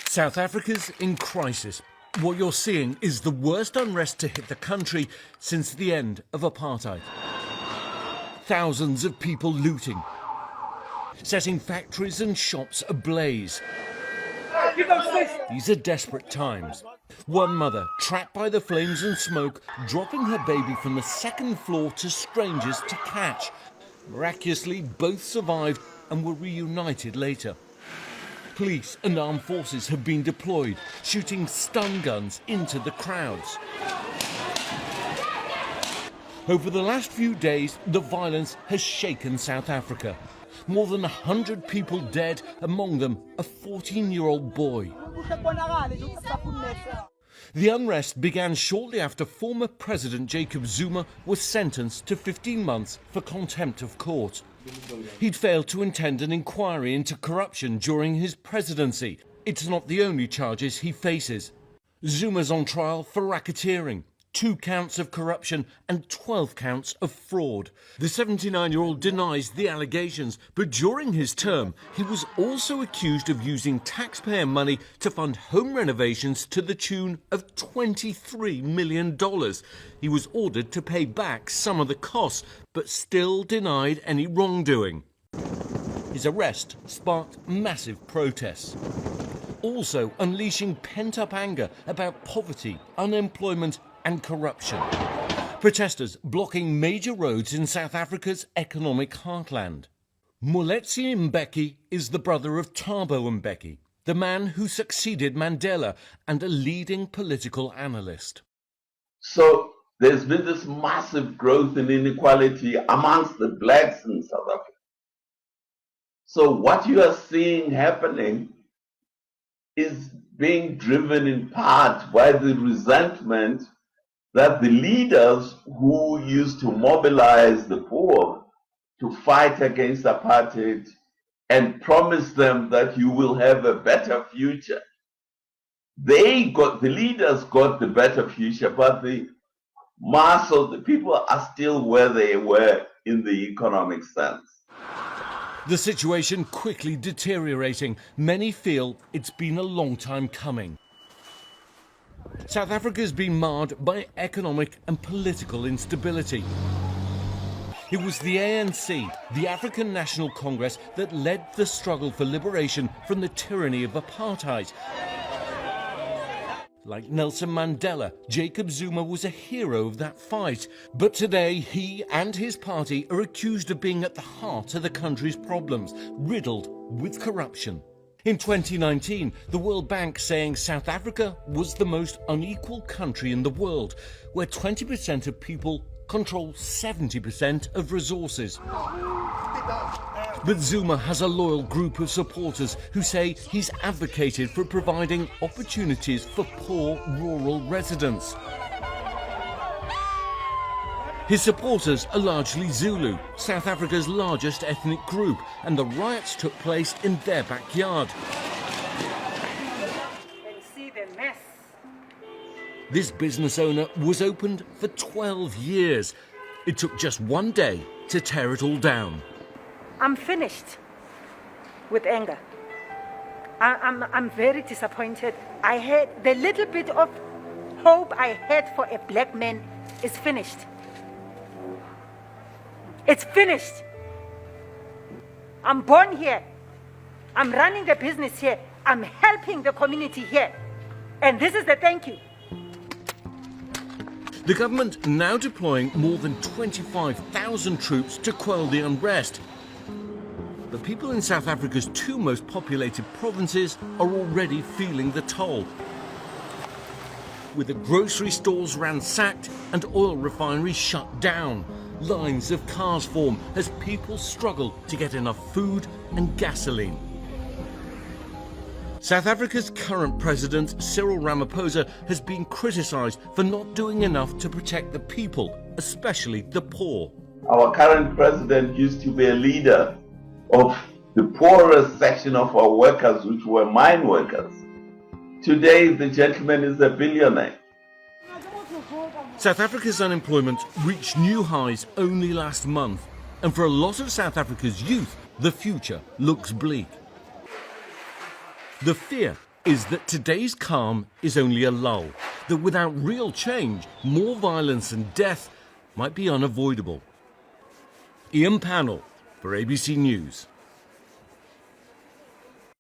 South Africa's in crisis. What you're seeing is the worst unrest to hit the country since the end of apartheid. Thousands of people looting, setting factories and shops ablaze. These are desperate times. One mother, trapped by the flames and smoke, dropping her baby from the second floor to strangers to catch. Miraculously, both survived and were reunited later. Police and armed forces have been deployed, shooting stun guns into the crowds. Over the last few days, the violence has shaken South Africa. More than 100 people dead, among them a 14-year-old boy. The unrest began shortly after former President Jacob Zuma was sentenced to 15 months for contempt of court. He'd failed to attend an inquiry into corruption during his presidency. It's not the only charges he faces. Zuma's on trial for racketeering, 2 counts of corruption and 12 counts of fraud. The 79-year-old denies the allegations, but during his term, he was also accused of using taxpayer money to fund home renovations to the tune of $23 million. He was ordered to pay back some of the costs, but still denied any wrongdoing. His arrest sparked massive protests, also unleashing pent-up anger about poverty, unemployment and corruption. Protesters blocking major roads in South Africa's economic heartland. Moletsi Mbeki is the brother of Thabo Mbeki, the man who succeeded Mandela and a leading political analyst. So there's been this massive growth in inequality amongst the blacks in South Africa. So what you are seeing happening is being driven in part by the resentment that the leaders who used to mobilize the poor to fight against apartheid and promise them that you will have a better future, the leaders got the better future, but the mass of the people are still where they were in the economic sense. The situation quickly deteriorating. Many feel it's been a long time coming. South Africa has been marred by economic and political instability. It was the ANC, the African National Congress, that led the struggle for liberation from the tyranny of apartheid. Like Nelson Mandela, Jacob Zuma was a hero of that fight. But today, he and his party are accused of being at the heart of the country's problems, riddled with corruption. In 2019, the World Bank saying South Africa was the most unequal country in the world, where 20% of people control 70% of resources. But Zuma has a loyal group of supporters who say he's advocated for providing opportunities for poor rural residents. His supporters are largely Zulu, South Africa's largest ethnic group, and the riots took place in their backyard. See the mess. This business owner was opened for 12 years. It took just one day to tear it all down. I'm finished with anger. I'm very disappointed. I had the little bit of hope I had for a black man is finished. It's finished. I'm born here. I'm running the business here. I'm helping the community here. And this is the thank you. The government now deploying more than 25,000 troops to quell the unrest. The people in South Africa's 2 most populated provinces are already feeling the toll, with the grocery stores ransacked and oil refineries shut down. Lines of cars form as people struggle to get enough food and gasoline. South Africa's current president, Cyril Ramaphosa, has been criticised for not doing enough to protect the people, especially the poor. Our current president used to be a leader of the poorest section of our workers, which were mine workers. Today, the gentleman is a billionaire. South Africa's unemployment reached new highs only last month, and for a lot of South Africa's youth, the future looks bleak. The fear is that today's calm is only a lull, that without real change, more violence and death might be unavoidable. Ian Pannell for ABC News.